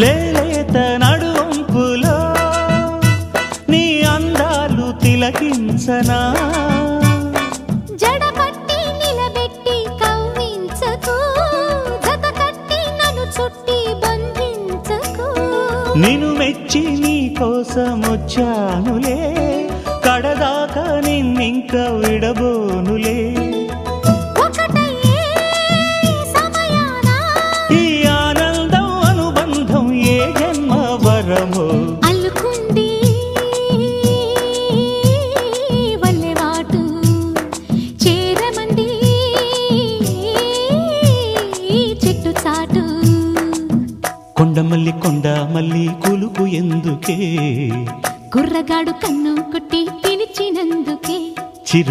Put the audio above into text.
లేలేత నడువంపులో నీ అందాలు తిలకించనా జడపట్టి నిలబెట్టి కవ్వించకు జత కట్టి నన్ను చుట్టి బంధించకు నిన్ను మెచ్చి నీ కోసం వచ్చానులే కడదాకా నిన్నింక విడబోనులే ఒకటయ్యే సమయాన ఈ ఆనందం అనుబంధం ఏ జన్మ వరమో అల్లుకుంది వల్లెవాటు చేరమంది చెట్టు చాటు కొండ మల్లి కులుకు ఎందుకే కుర్రగాడు కన్ను కొట్టి పిలిచినందుకే చిరు